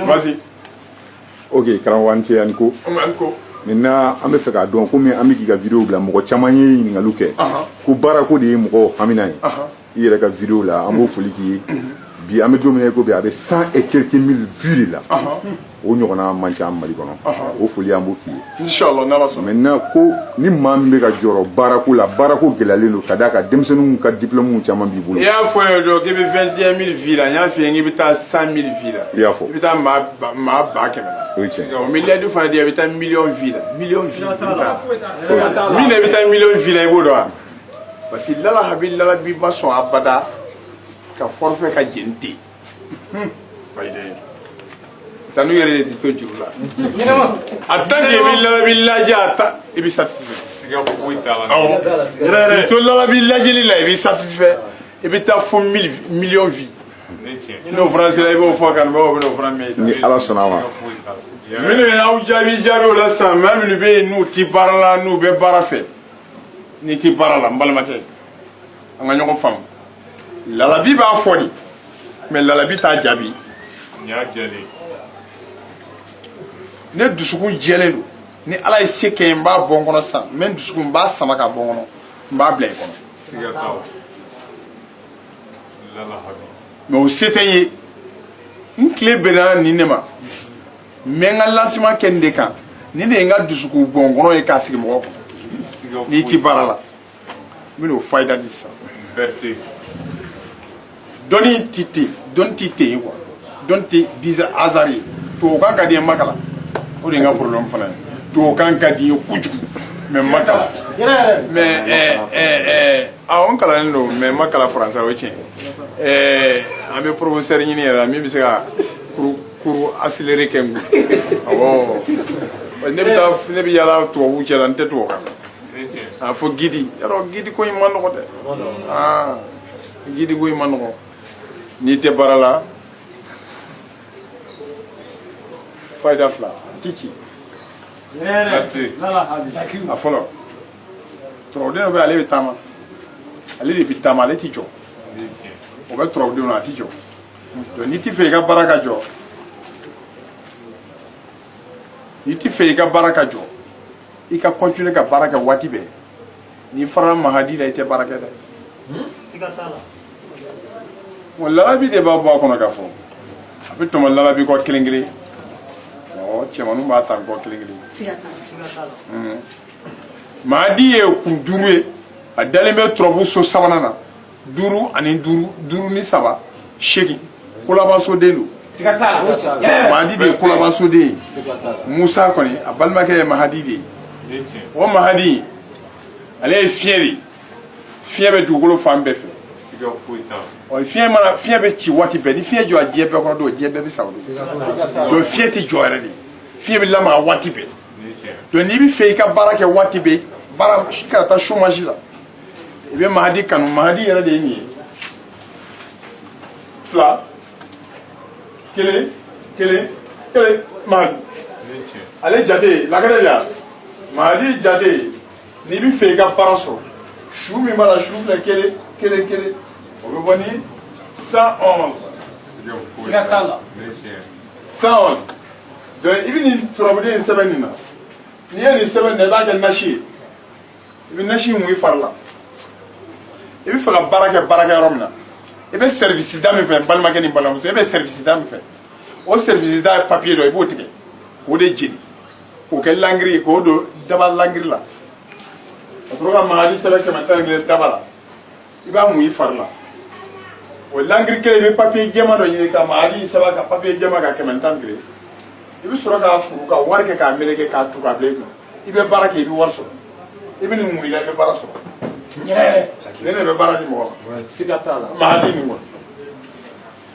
Vas-y. Ok, karamɔgɔ an ko. Maintenant an bɛ fɛ k'a dɔn komi an bɛ k'i ka vidéo bila mɔgɔ caman ye ɲininkaliw kɛ. Ko baarako de ye mɔgɔ hamina ye. I yɛrɛ ka vidéo la an b'o foli k'i ye. Bi an bɛ don min na i ko bi a bɛ 100 et quelques mille vues de la. O ɲɔgɔnna man ca Mali kɔnɔ. O foli an b'o k'i ye. Inchallah n'Ala sɔnna. Maintenant ko ni maa min bɛ ka jɔrɔ baarako la baarako gɛlɛyalen don ka d'a kan denmisɛnninw ka diplôme caman b'i bolo. I y'a fɔ ye dɔrɔn k'i bɛ 21 000 vues la n y'a f'i ye k'i bɛ taa 100 000 vues la. I y'a fɔ. I bɛ taa maa 100,000 la. O ye tiɲɛ. O milliard fana di i bɛ taa million vues la. Million vues. Min na i bɛ taa million vues la i b'o dɔn wa? Parce que lala bi ma sɔn abada ka forfait ka jɛn ten. T'as nous yɛrɛ de ti to juru la. En tant que lala bi lajɛ i bɛ satisfait. Siga foyi t'a la. Awɔ. To lala bi lajɛli la i bɛ satisfait. I bɛ taa fo million vues. N'o fana sera i b'o fɔ kan mɔgɔw bɛ n'o fana mɛn. Ni Ala sɔnna a ma. Minnu y'aw jaabi o la sisan maa minnu bɛ yen n'u ti baara la n'u bɛ baara fɛ n'i ti baara la n balimakɛ an ka ɲɔgɔn faamu lalabi b'a fɔ de mais lalabi t'a jaabi. Ne dusukun jɛlen don ni Ala ye se kɛ n b'a bɔ n kɔnɔ sisan n bɛ n dusukun n b'a sama ka bɔ n kɔnɔ n b'a bila i kɔnɔ. mais o se tɛ n ye n tile bɛnna nin de ma. Mais n ka lancement kɛ nin de kan nin de ye n ka dusukun bɔ n kɔnɔ ye k'a sigi mɔgɔw kɔnɔ n'i ti baara la n bɛn'o fayida di sisan. dɔnni ti ten dɔnni ti ten quoi dɔnni tɛ bizarre hasard ye tubabukan ka di n ye n ma kalan o de ye n ka problème fana ye tubabukan ka di n ye kojugu mais n ma kalan mais awɔ n kalannen don mais n ma kalan français o ye tiɲɛ ye an bɛ professeur ɲini yɛrɛ la min bɛ se ka cours accéléré kɛ n kun awɔ ne bɛ yaala tubabuw cɛ la n tɛ tubabukan a fɔ gidi yarɔ gidi ko in ma nɔgɔ dɛ gidi ko in ma nɔgɔ n'i tɛ baara la fayida fila a ti ci a fɔlɔ turabuden dɔ bɛ ale bɛ taama ale de bɛ taama ale ti jɔ o bɛ turabuden na a ti jɔ donc n'i ti fɛ i ka baara ka jɔ n'i ti fɛ i ka baara ka jɔ i ka continuer ka baara kɛ waati bɛɛ n'i farala mahadi la i tɛ baara kɛ dɛ. bon lalabi de b'a bɔ a kɔnɔ ka fɔ a bɛ tɔmɔ lalabi kɔ kelen kelen ɔ cɛmanninw b'a ta kɔ kelen kelen. mahadi ye kun 5 ye a dalen bɛ turabu so 3nan na 5 ani 5 ni 3 8 kolabansoden don. mahadi de ye kolabansoden ye musa kɔni a balimakɛ ye mahadi de ye o mahadi ale ye fiɲɛ de ye fiɲɛ bɛ dugukolo fan bɛɛ fɛ fiɲɛ bɛ ci waati bɛɛ ni fiɲɛ jɔ a diɲɛ bɛɛ kɔnɔ don diɲɛ bɛɛ bɛ sa o don donc fiɲɛ tɛ jɔ yɛrɛ de fiɲɛ bɛ lamaga waati bɛɛ donc n'i bɛ fɛ i ka baara kɛ waati bɛɛ baara i kana taa chômage la i bɛ mahadi kanu mahadi yɛrɛ de ye nin ye 2 kelen mahadi ale jate lakare de ya mahadi jate n'i bɛ fɛ i ka baara sɔrɔ su min b'a la su filɛ kelen o bɛ bɔ ni 111 siga t'a la 111 donc i bɛ nin turabuden in sɛbɛn nin na n'i ye nin sɛbɛn na i b'a kɛ nasi ye i bɛ nasi mun i fari la i bɛ fɛ ka baara kɛ baarakɛyɔrɔ min na i bɛ service da min fɛ balimakɛ ni balimamuso i bɛ service da min fɛ o service da ye papier dɔ i b'o tigɛ k'o de jeni k'o kɛ lankiri ye k'o don daba lankiri la ka sɔrɔ ka mahadi sɛbɛn 111 daba la i b'a mun i fari la o lankiri kelen i bɛ papier jɛman dɔ ɲini ka mahadi sɛbɛn ka papier jɛman ka 111 i bɛ sɔrɔ k'a furu ka wari kɛ k'a meleke k'a tu k'a bila i kun i bɛ baara kɛ i bɛ wari sɔrɔ i bɛ nin mun i la i bɛ baara sɔrɔ ne de bɛ baara di mɔgɔ ma siga t'a la mahadi nin kɔni.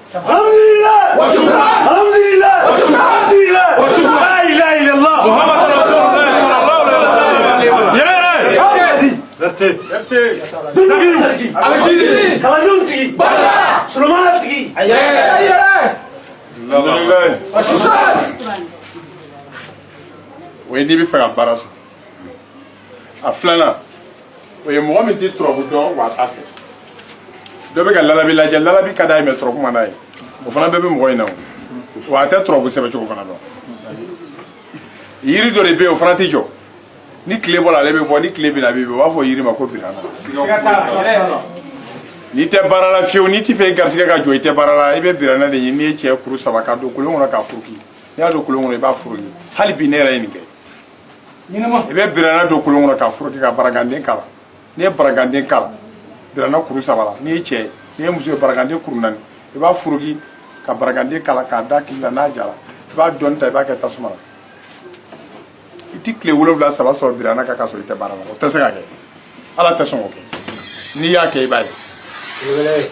Alhamdulillah wa shukran alhamdulillah wa shukran alhamdulillah wa shukran la ilaha illallah muhammadur rasulullah sallallahu alaihi wasallam Dundugiri Alajiri Kalanjun tigi Bala Sulomana tigi Alhamdulillah wa shukran o ye n'i bɛ fɛ ka baara sɔrɔ a filanan o ye mɔgɔ min tɛ turabu dɔn wa a t'a fɛ dɔ bɛ ka lalabi lajɛ lalabi ka d'a ye mais turabu man d'a ye o fana bɛɛ bɛ mɔgɔ in na o wa tɛ tɔrɔbu sɛbɛ cogo fana dɔn yiri dɔ de bɛ yen o fana tɛ jɔ ni tile bɔra ale bɛ bɔ ni tile bɛna a bɛ bɔ u b'a fɔ yiri ma ko birana n'i tɛ baara la fiyewu n'i tɛ fɛ garisɛgɛ ka jɔ i tɛ baara la i bɛ birana de ɲini n'i ye cɛ kuru 3 ka don kolon kɔnɔ k'a furuki n'i y'a don kolon kɔnɔ i b'a furuki hali bi ne yɛrɛ ye nin kɛ i bɛ birana don kolon kɔnɔ k'a furuki ka baraganden kala n'i ye baraganden kala birana kuru 3 la n'i ye cɛ ye n'i ye muso ye baraganden kuru 4 i b'a furuki ka baraganden kala k'a da kili la n'a jara i b'a dɔɔni ta i b'a kɛ tasuma la i tɛ tile 7 saba sɔrɔ birana kan k'a sɔrɔ i tɛ baara la o tɛ se ka kɛ ala tɛ sɔn k'o kɛ n'i y'a kɛ i b'a ye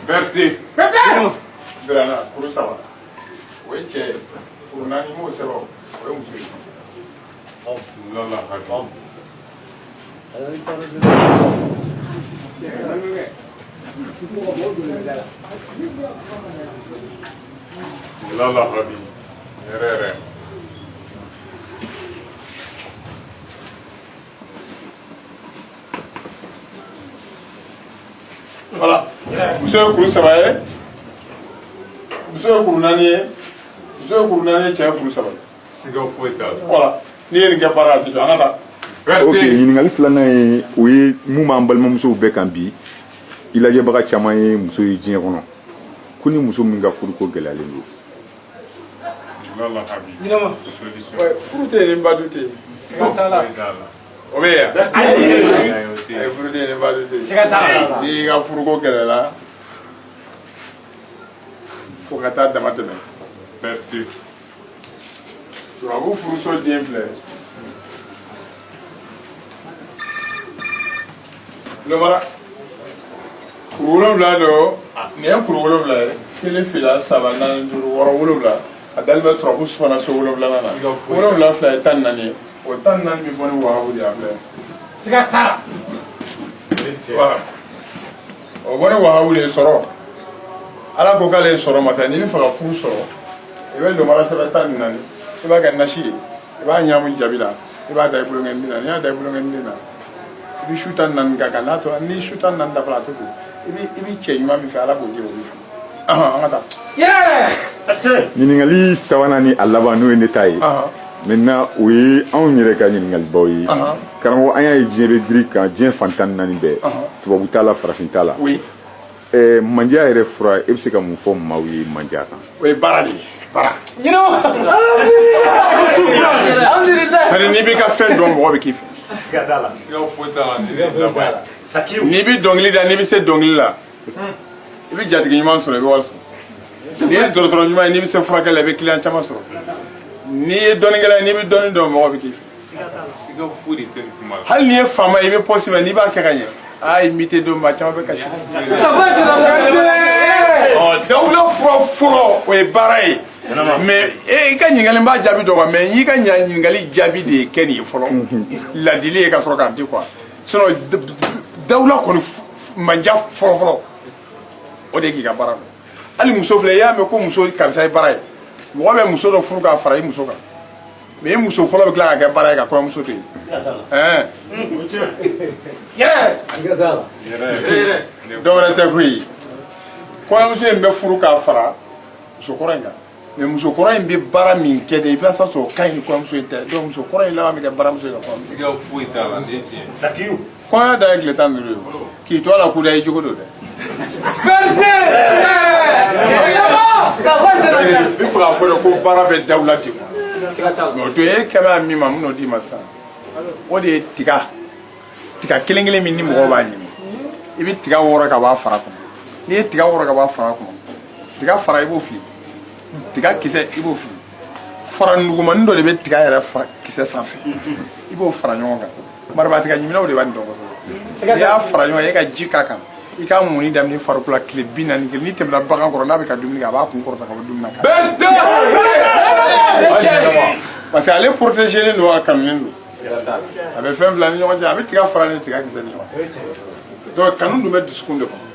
Berti birana kuru 3 o ye cɛ ye kuru 4 i m'o sɛbɛn o ye muso ye lala habi lala habi yɛrɛ voilà muso ye kuru 3 ye muso ye kuru 4 ye muso ye kuru 4 ye cɛ ye kuru 3 ye siga foyi t'a la voilà n'i ye nin kɛ baara la bi an ka taa ok ɲininkali filanan ye o ye mun b'an balimamusow bɛɛ kan bi i lajɛbaga caman ye muso ye diɲɛ kɔnɔ ko ni muso min ka furuko gɛlɛyalen don furu tɛ yen ni badu tɛ yen siga t'a la o bɛ yan furu tɛ yen ni badu tɛ yen siga t'a la n'i ka furuko gɛlɛyala fo ka taa dama tɛmɛ tubabu furuso den filɛ lomara kuru 7 don nin ye kuru 7 ye 1 2 3 4 5 6 7 a dalen bɛ turabu fana so 7 na 7 fila ye 14 ye o 14 bɛ bɔ ni wahabu de yan filɛ siga t'a la o bɔ ni wahabu de sɔrɔ ala ko k'ale sɔrɔ masa n'i bɛ fɛ ka furu sɔrɔ i bɛ lomara sɛbɛn 14 i b'a kɛ nasi ye i b'a ɲaamu jabi la i b'a da i bolonkɛnin na n'i y'a da i bolonkɛnin na i bɛ su 14 ka kan n'a tora ni su 14 dafara a to ten i bɛ cɛ ɲuman min fɛ ala b'o di olu furu an ka taa. ɲininkali sabanan ni a laban n'o ye ne ta ye maintenant o ye anw yɛrɛ ka ɲininkalibaw ye karamɔgɔ an y'a ye diɲɛ bɛ giri kan diɲɛ fan 14 bɛɛ tubabu t'a la farafin t'a la mandiya yɛrɛ fura e bɛ se ka mun fɔ maaw ye mandiya kan. o ye baara de ye baara. sani n'i b'i ka fɛn dɔn mɔgɔ bɛ k'i fɛ. siga t'a la siga foyi t'a la n'i bɛ dɔnkili da n'i bɛ se dɔnkili la i bɛ jatigi ɲuman sɔrɔ i bɛ wari sɔrɔ n'i ye dɔgɔtɔrɔ ɲuman ye n'i bɛ se furakɛli la i bɛ client caman sɔrɔ n'i ye dɔnnikɛla ye n'i bɛ dɔnni dɔn mɔgɔ bɛ k'i fɛ. siga foyi de tɛ kuma la hali n'i ye faama ye i bɛ poste n'i b'a kɛ ka ɲɛ imité don maa caman bɛ kasi. dawula fɔlɔ fɔlɔ o ye baara ye mais i ka ɲininkali b'a jaabi dɔn mais n'i ka ɲininkali jaabi de ye kɛ nin ye fɔlɔ ladili ye ka sɔrɔ k'a di quoi sinon dawula kɔni manja fɔlɔ fɔlɔ o de k'i ka baara dɔn hali muso filɛ i y'a mɛn ko muso karisa ye baara ye mɔgɔ bɛ muso dɔ furu k'a fara i muso kan mais i muso fɔlɔ bɛ tila ka kɛ baara ye ka kɔɲɔmuso to yen dɔwɛrɛ tɛ koyi kɔɲɔmuso in bɛ furu k'a fara musokɔrɔ in kan mais musokɔrɔ in bɛ baara min kɛ de i b'a sɔrɔ o ka ɲi ni kɔɲɔmuso in tɛ donc musokɔrɔ in laban bɛ kɛ baramuso ye ka kɔɲɔmuso. siga foyi t'a la den tiɲɛ. kɔɲɔ da ye tile 15 ye k'i to a la kuda i jogo don dɛ. i fɔ k'a fɔ de ko baara bɛ dawula di ma mais o to ye kɛmɛ min ma mun n'o d'i ma sisan o de ye tiga kelen kelen min ni mɔgɔw b'a ɲimi i bɛ tiga wɔrɔ ka bɔ a fara kɔnɔ n'i ye tiga wɔrɔ ka bɔ a fara kɔnɔ tiga fara i b'o fili tiga kisɛ i b'o fili fara nugumanin dɔ de bɛ tiga yɛrɛ kisɛ sanfɛ i b'o fara ɲɔgɔn kan maraba tiga ɲiminaw de b'a nin dɔn kosɛbɛ n'i y'a fara ɲɔgɔn kan i ka ji k'a kan i ka mɔni daminɛ farikolo la tile 40 kɛ n'i tɛmɛna bagan kɔrɔ n'a bɛ ka dumuni kɛ a b'a kun kɔrɔta ka bɔ dumuni na kan parce que ale protégé don a kanulen don a bɛ fɛn fila ni ɲɔgɔn cɛ a bɛ tiga fara ni tiga kisɛ ni ɲɔgɔn donc kanu dun bɛ dusukun de kɔnɔ.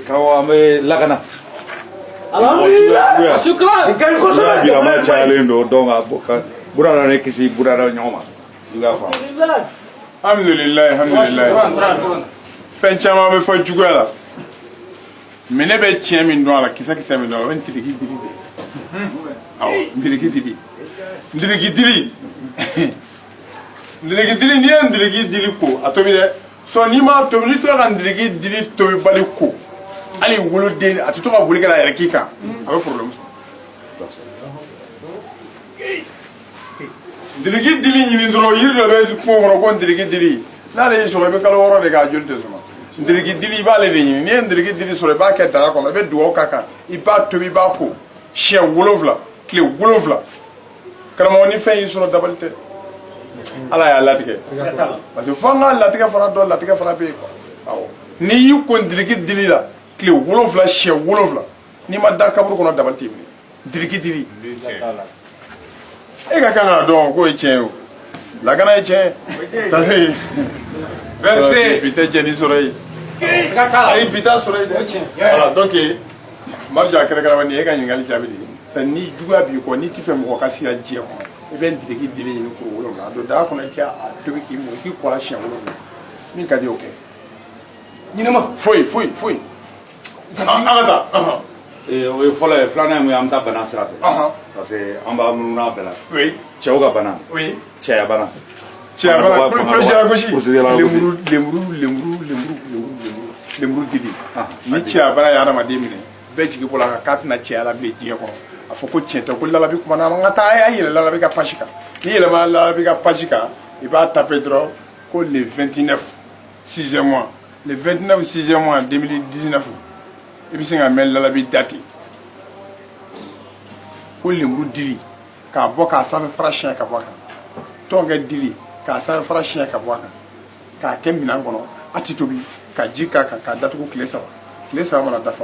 karamɔgɔ an bɛ lakana. bilama cayalen don donc burada ne kisi burada ɲɔgɔn ma i b'a faamu. alhamdulilayi fɛn caman bɛ fɔ juguya la mais ne bɛ tiɲɛ min dɔn a la kisɛ min dɔn o ye ntiriki dili de ye awɔ ntiriki dili ntiriki dili ntiriki dili n'i ye ntiriki dili ko a tobi dɛ sɔn n'i m'a tobi n'i tora ka ntiriki dili tobi bali ko hali woloden a tɛ to ka boli ka na yɛrɛ k'i kan a bɛ problème sɔrɔ ntiriki dili ɲini dɔrɔn yiri dɔ bɛ kungo kɔnɔ ko ntiriki dili n'ale y'i sɔrɔ i bɛ kalo 6 de k'a joli tɛ sɔrɔ ntiriki dili i b'ale de ɲini n'i ye ntiriki dili sɔrɔ i b'a kɛ daga kɔnɔ i bɛ dugawu k'a kan i b'a tobi i b'a ko siɲɛ 7 tile 7 karamɔgɔ ni fɛn y'i sɔrɔ dabali tɛ ala y'a latigɛ parce que fo an ka latigɛ fana dɔn latigɛ fana bɛ yen quoi awɔ n'i y'i ko ntiriki dili la tile 7 siɲɛ 7 n'i ma da kaburu kɔnɔ dabali t'i minɛ ntiriki dili e ka kan k'a dɔn k'o ye tiɲɛ ye o lakana ye tiɲɛ ye vérité bi tɛ jɛni sɔrɔ yen ayi bi t'a sɔrɔ yen dɛ voilà donc marija kɛrɛkɛrɛ ni e ka ɲininkali jaabi de c'est ni juguya b'i kɔ n'i t'i fɛ mɔgɔ ka sigi ka diɲɛ kɔnɔ i bɛ ntiriki dili ɲini kuru 7 a don daga kɔnɔ i k'a tobi k'i mɔ k'i kɔla siɲɛ 7 min ka di o kɛ ɲinama foyi an ka taa o ye fɔlɔ ye filanan ye an bɛ taa bana sira fɛ parce que an b'a minnu n'a bɛɛ la cɛw ka bana cɛya bana kulusi la gosi lemuru dili ni cɛya bana ye adamaden minɛ bɛɛ jigi bɔra a kan k'a tɛna cɛya la bilen diɲɛ kɔnɔ a fɔ ko tiɲɛ tɛ ko lalabi kumana an ka taa a y'a yɛlɛ lalabi ka page kan n'i yɛlɛma lalabi ka page kan i b'a taper dɔrɔn ko le 29 6e mois le 29 6e mois 2019 i bɛ se ka mɛn lalabi date ko lemuru dili k'a bɔ k'a sanfɛ fara siɲɛ ka bɔ a kan tɔnkɛ dili k'a sanfɛ fara siɲɛ ka bɔ a kan k'a kɛ minɛn kɔnɔ a tɛ tobi ka ji k'a kan k'a datugu tile 3 mana dafa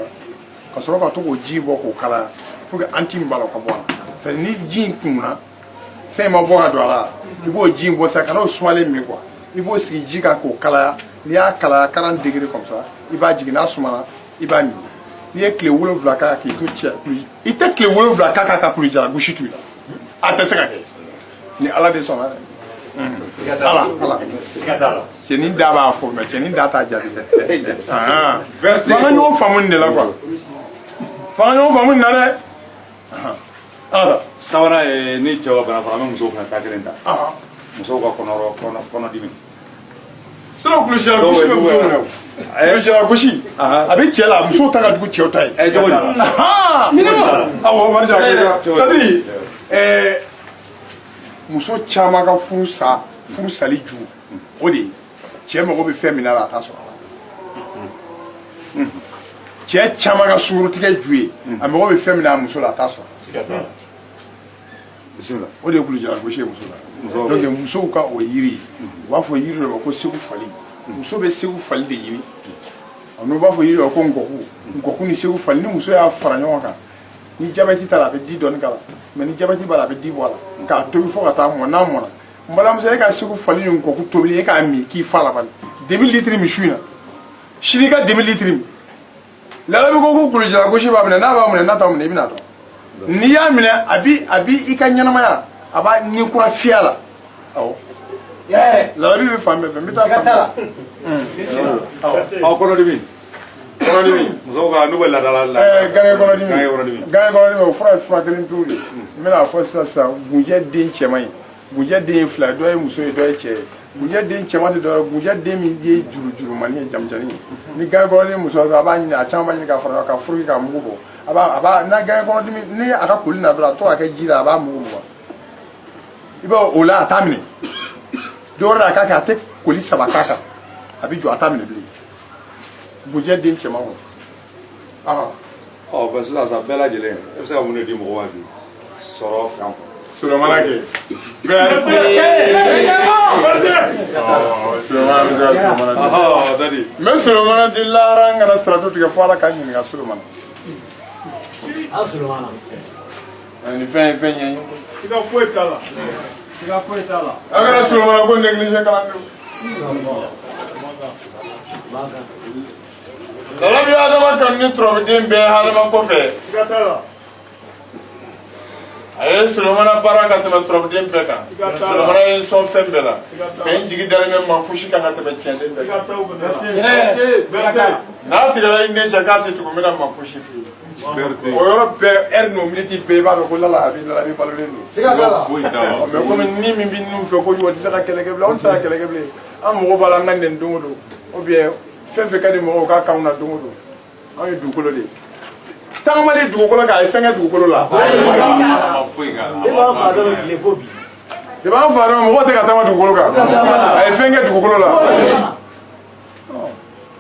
ka sɔrɔ ka to k'o ji bɔ k'o kalaya pour que anti min b'a la o ka bɔ a la c'est à dire ni ji in kunna fɛn ma bɔ ka don a la i b'o ji in bɔ sisan ka n'o sumalen min quoi i b'o sigi ji kan k'o kalaya n'i y'a kalaya 40 degrés comme ça i b'a jigin n'a sumana i b'a min n'i ye tile 7 k'a k'i to cɛ i tɛ tile 7 k'a ka kulu jala gosi to i la a tɛ se ka kɛ ni ala de sɔnna dɛ ala cɛnin da b'a fɔ mɛ cɛnin da t'a jaabi dɛ fanga ɲɔgɔn faamu nin de la quoi fanga ɲɔgɔn faamu nin na dɛ ala sabanan ye ni cɛw ka bana fara an bɛ musow fana ta kelen ta musow ka kɔnɔdimi sinon kulusi la gosi bɛ musow minɛ o kulusi la gosi a bɛ cɛ la musow ta ka jugu cɛw ta ye cogo di awɔ marija c'est à dire muso caman ka furu sali ju o de cɛ mago bɛ fɛn min na a t'a sɔrɔ cɛ caman ka sunkurutigɛ ju ye a mago bɛ fɛn min na a muso la a t'a sɔrɔ o de ye kulujala gosi ye muso la donc musow ka o yiri u b'a fɔ yiri dɔ ma ko segu fali muso bɛ segu fali de ɲini n'u b'a fɔ yiri dɔ ko nkɔku ni segu fali ni muso y'a fara ɲɔgɔn kan ni jabɛti t'a la a bɛ di dɔɔni k'a la mais ni jabɛti b'a la a bɛ di bɔ a la k'a tobi fo ka taa mɔn n'a mɔnna n balimamuso e ka segu fali ni nkɔku tobili e k'a min k'i fa la bani 2000 litres misi in na sini i ka 2000 litres min lalabi ko kulujala gosi b'a minɛ n'a b'a minɛ n'a t'a minɛ i bɛna dɔn n'i y'a minɛ a bi i ka ɲɛnamaya a b'a ni kura fiyɛ la awɔ lalabi bɛ fan bɛɛ fɛ n bɛ taa fan bɛɛ kɔnɔdimi musow ka n'u bɛ laadala gange kɔnɔdimi o fura ye fura kelen pewu de n bɛna fɔ sisan gunjɛ den cɛman ye gunjɛ den ye 2 dɔ ye muso ye dɔ ye cɛ ye gunjɛ den cɛman tɛ dɔ ye gunjɛ den min ye jurumani ye jamujani ye ni gange kɔnɔdimi muso a b'a ɲini a caman b'a ɲini k'a fara ka furu k'a mugu bɔ a b'a n'a gange kɔnɔdimi ni a ka koli na dɔrɔn a to ka kɛ ji la a b'a mugu mugan i b'a o la a t'a minɛ dɔwɛrɛ a k'a kɛ a tɛ koli 3 k'a kan a bɛ jɔ a t'a minɛ bilen gunjɛ den cɛman kɔnɔ bɔn sisan sa bɛɛ lajɛlen e bɛ se ka mun de di mɔgɔw ma bi sɔrɔ fɛn sɔrɔ mana kɛ n bɛ sɔrɔ mana di lahara n kana siratu tigɛ fo ala k'a ɲininka sɔrɔ mana ni fɛn ye fɛn ɲɛ i ka foyi t'a la a kana sɔrɔ mana ko négligé kalandenw lalabi adama kanu ni tɔrɔbiden bɛɛ hadama kɔfɛ aye Solomana baraka tebe trop dem beka Solomana en son fembela ben jigi dara men ma fushi kana tebe chende na tigala ine jakati to kumena ma fushi fi o yoro be erno miniti be ba ko la abi balolendo me ko ni mi bin num fe ko yoti saka keleke bla on saka keleke bla am mo bala nganden dungudo o bien fefe kadi mo ka kauna dungudo ay dugolo de tamale dugolo ka ay fenga dugolo la de ba fa do mo te ka tama dugolo ka ay fenga dugolo la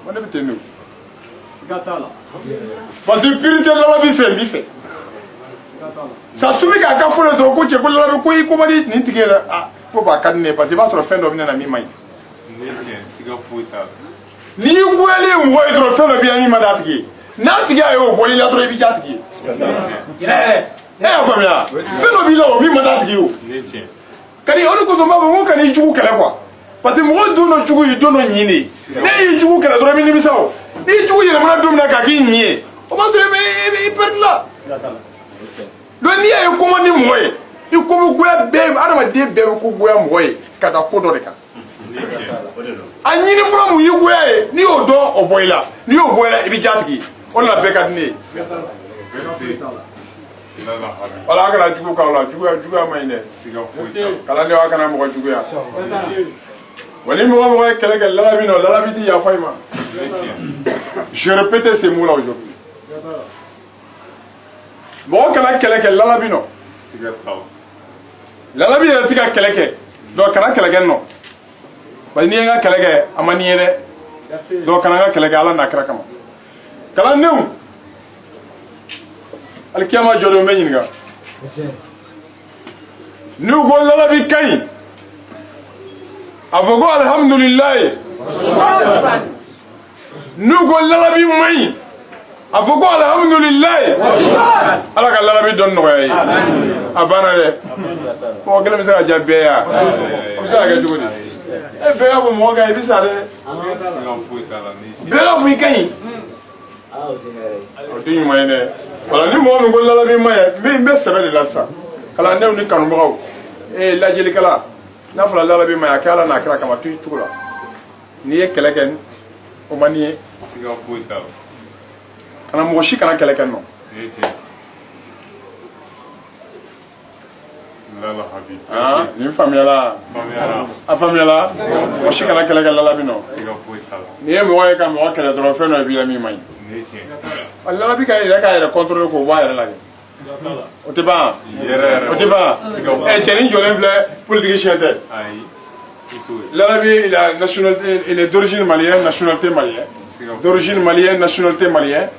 on est betenu parce que purité la bi fait ça suffit ka ka folo do ko che ko la ko yi ko mari ni tigela ah ko ba kanne parce que ba trop fin do na mi mai ni ko ele mo yi trop fin do bi ami madatiki na tigi ayo boli la trop bi jatiki famia fin do bi lo mi madatiki o kani on ko zo ma mo kani jugu kala quoi parce que mo do no jugu yi do no nyini ne yi jugu kala do mi ni bisawo ni jugu yi na do na ka ki nyi o ma do be perdre là le ni ay ko mo ni moye i ko bu goya be adama de be ko goya moye kada ko do reka anyi ni fura mu yi goya e ni o do o boyla ni o boyla e bi jatiki on la be kad ni wala kana jugu ka wala jugu ma ine kala le wa kana mo jugu ya wali mo kele kele la bino la biti ya faima je répète ces mots là aujourd'hui bon kana kele kele la bino la bi ya tika kele ke do kana kele ke no ba ni nga kele ke amani yede do kana nga kele ke ala na kra kama kala new al kiyama jolo me nyinga nu go la bi kay afogo alhamdulillah nu go la bi mai afogo alhamdulillah ala ka la bi don no yayi abana de ko gele mi sa jabbe ya o sa ga jugudi e be abo mo ga bi sa de be abo ikani o tin mo ene wala ni mo ngo la bi mai me sebe de la sa kala ne ni kanu mo e la jeli kala na fala la bi mai akala na kra kama tu chukula ni e keleken o mani siga fuita kana mo shi kana keleken no lala habi ah ni famila afamila mo shi kana keleken lala bino siga fuita ni e mo ka mo kele do fe no bi la mi mai Allah bi ka ira contrôle ko wa ira la o te ba e cheni jolen vle politique chete l'Arabie il a nationalité il est d'origine malienne nationalité malienne d'origine malienne nationalité malienne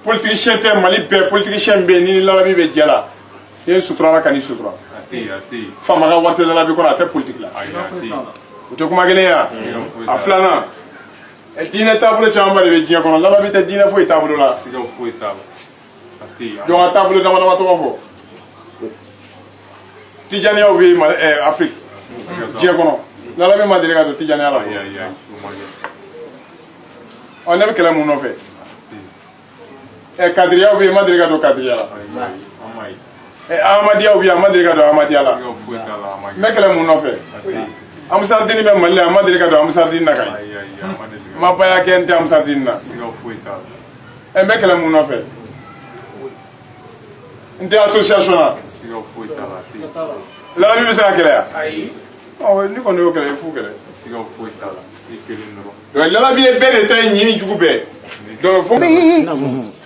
politique chete mali be politique chembe ni l'Arabie be diala et sutra la kani sutra fama ga warte l'Arabie ko na te politique la o te kuma gele ya aflana e dina table chamba be dia ko l'Arabie te dina fo table la donc à table dans ma tomo Tijani obi Afrique dia kono la la ma dire ga Tijani ala on ne kala mu no fe e kadriya obi ma dire ga do kadriya e Ahmadiyya obi ma dire ga do Ahmadiyya la me kala mu no fe am sardini be malle ma dire ga do am sardini na kai ma pa ya kente am sardini na e me kala mu no fe inte association la bi bisa kala oh ni ko no kala fu kala siga fu tala ikelin no la bi e bere tan nyini jugube do fu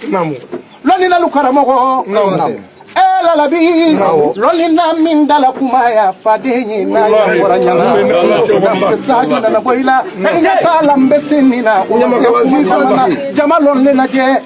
namu lani na lukaramo ko namu la la bi loni na min dala kuma ya fadenyi na ya waranyana saju na boila ya talambe sinina ko se kuma jamalon le na je